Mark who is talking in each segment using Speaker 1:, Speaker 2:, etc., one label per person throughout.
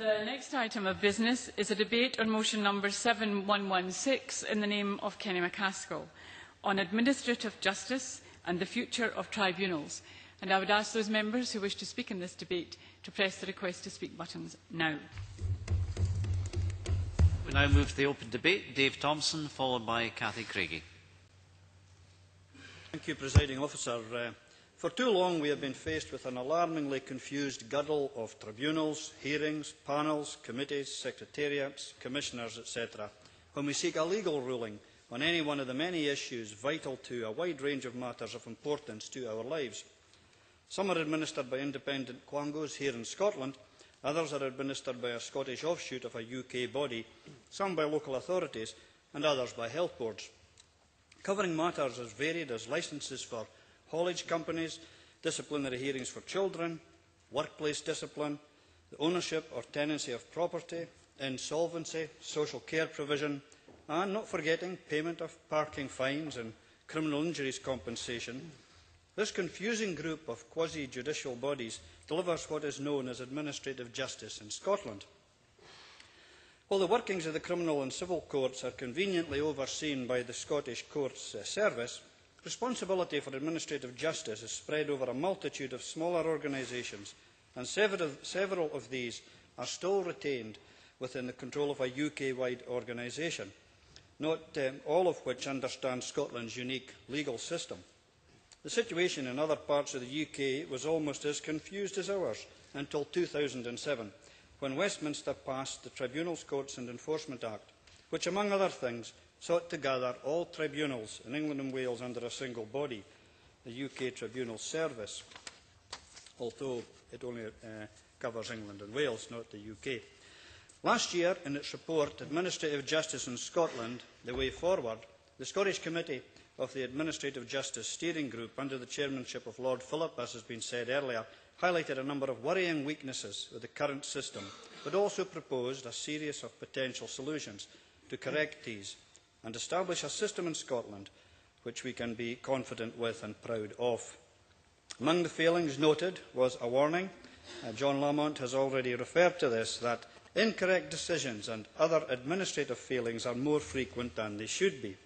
Speaker 1: The next item of business is a debate on motion number 7116 in the name of Kenny MacAskill on administrative justice and the future of tribunals. And I would ask those members who wish to speak in this debate to press the request to speak buttons now.
Speaker 2: We now move to the open debate. Dave Thompson, followed by Cathy Craigie.
Speaker 3: Thank you, Presiding Officer. For too long we have been faced with an alarmingly confused girdle of tribunals, hearings, panels, committees, secretariats, commissioners, etc., when we seek a legal ruling on any one of the many issues vital to a wide range of matters of importance to our lives. Some are administered by independent quangos here in Scotland, others are administered by a Scottish offshoot of a UK body, some by local authorities and others by health boards, covering matters as varied as licences for haulage companies, disciplinary hearings for children, workplace discipline, the ownership or tenancy of property, insolvency, social care provision, and not forgetting payment of parking fines and criminal injuries compensation. This confusing group of quasi-judicial bodies delivers what is known as administrative justice in Scotland. While the workings of the criminal and civil courts are conveniently overseen by the Scottish Courts Service, responsibility for administrative justice is spread over a multitude of smaller organisations, and several of these are still retained within the control of a UK-wide organisation, not all of which understand Scotland's unique legal system. The situation in other parts of the UK was almost as confused as ours until 2007, when Westminster passed the Tribunals, Courts and Enforcement Act, which, among other things, sought to gather all tribunals in England and Wales under a single body, the UK Tribunal Service, although it only covers England and Wales, not the UK. Last year, in its report, Administrative Justice in Scotland, The Way Forward, the Scottish Committee of the Administrative Justice Steering Group, under the chairmanship of Lord Philip, as has been said earlier, highlighted a number of worrying weaknesses of the current system, but also proposed a series of potential solutions to correct these and establish a system in Scotland which we can be confident with and proud of. Among the failings noted was a warning, John Lamont has already referred to this, that incorrect decisions and other administrative failings are more frequent than they should be,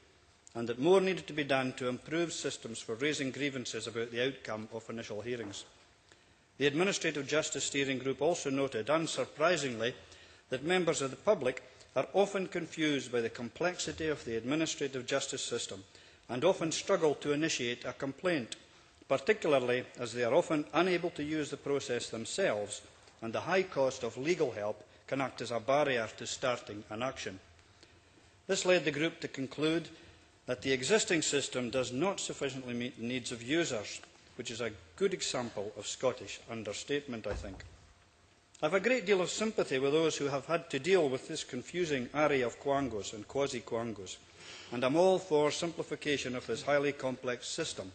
Speaker 3: and that more needed to be done to improve systems for raising grievances about the outcome of initial hearings. The Administrative Justice Steering Group also noted, unsurprisingly, that members of the public are often confused by the complexity of the administrative justice system and often struggle to initiate a complaint, particularly as they are often unable to use the process themselves, and the high cost of legal help can act as a barrier to starting an action. This led the group to conclude that the existing system does not sufficiently meet the needs of users, which is a good example of Scottish understatement, I think. I have a great deal of sympathy with those who have had to deal with this confusing array of quangos and quasi-quangos, and I am all for simplification of this highly complex system.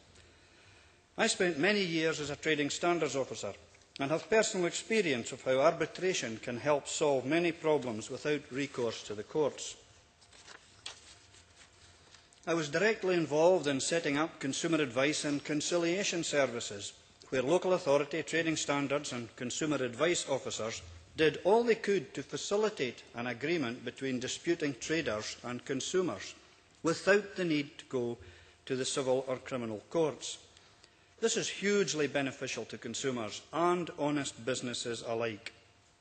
Speaker 3: I spent many years as a trading standards officer and have personal experience of how arbitration can help solve many problems without recourse to the courts. I was directly involved in setting up consumer advice and conciliation services, where local authority, trading standards and consumer advice officers did all they could to facilitate an agreement between disputing traders and consumers, without the need to go to the civil or criminal courts. This is hugely beneficial to consumers and honest businesses alike.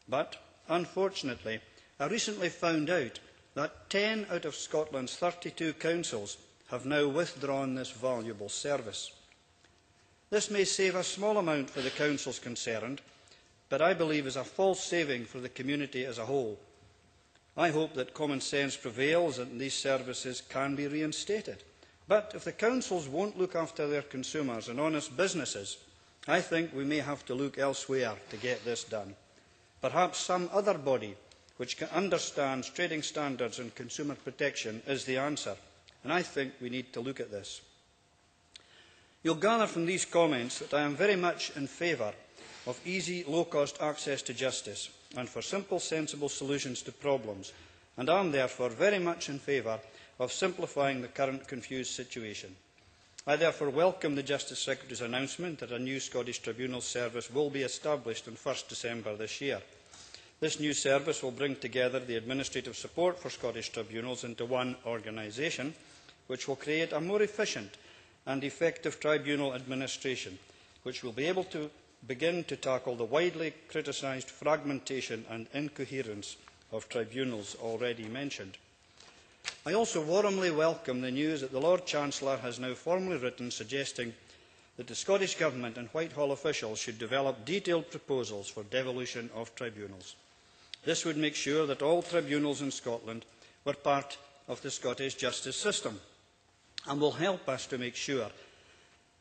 Speaker 3: But, unfortunately, I recently found out that 10 out of Scotland's 32 councils have now withdrawn this valuable service. This may save a small amount for the councils concerned, but I believe is a false saving for the community as a whole. I hope that common sense prevails and these services can be reinstated. But if the councils won't look after their consumers and honest businesses, I think we may have to look elsewhere to get this done. Perhaps some other body which understands trading standards and consumer protection is the answer, and I think we need to look at this. You will gather from these comments that I am very much in favour of easy, low-cost access to justice and for simple, sensible solutions to problems, and I am therefore very much in favour of simplifying the current confused situation. I therefore welcome the Justice Secretary's announcement that a new Scottish Tribunal Service will be established on 1 December this year. This new service will bring together the administrative support for Scottish tribunals into one organisation, which will create a more efficient and effective tribunal administration, which will be able to begin to tackle the widely criticised fragmentation and incoherence of tribunals already mentioned. I also warmly welcome the news that the Lord Chancellor has now formally written suggesting that the Scottish Government and Whitehall officials should develop detailed proposals for devolution of tribunals. This would make sure that all tribunals in Scotland were part of the Scottish justice system and will help us to make sure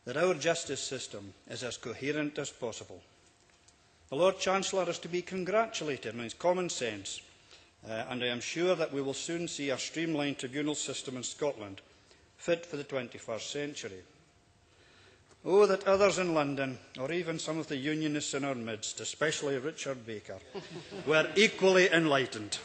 Speaker 3: that our justice system is as coherent as possible. The Lord Chancellor is to be congratulated on his common sense, and I am sure that we will soon see a streamlined tribunal system in Scotland fit for the 21st century. Oh, that others in London, or even some of the unionists in our midst, especially Richard Baker, were equally enlightened.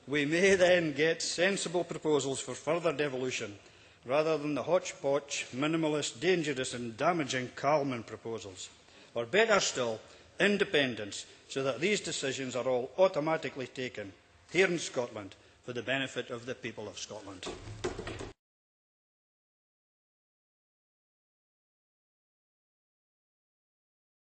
Speaker 3: We may then get sensible proposals for further devolution, rather than the hodgepodge, minimalist, dangerous and damaging Calman proposals. Or better still, independence, so that these decisions are all automatically taken here in Scotland for the benefit of the people of Scotland.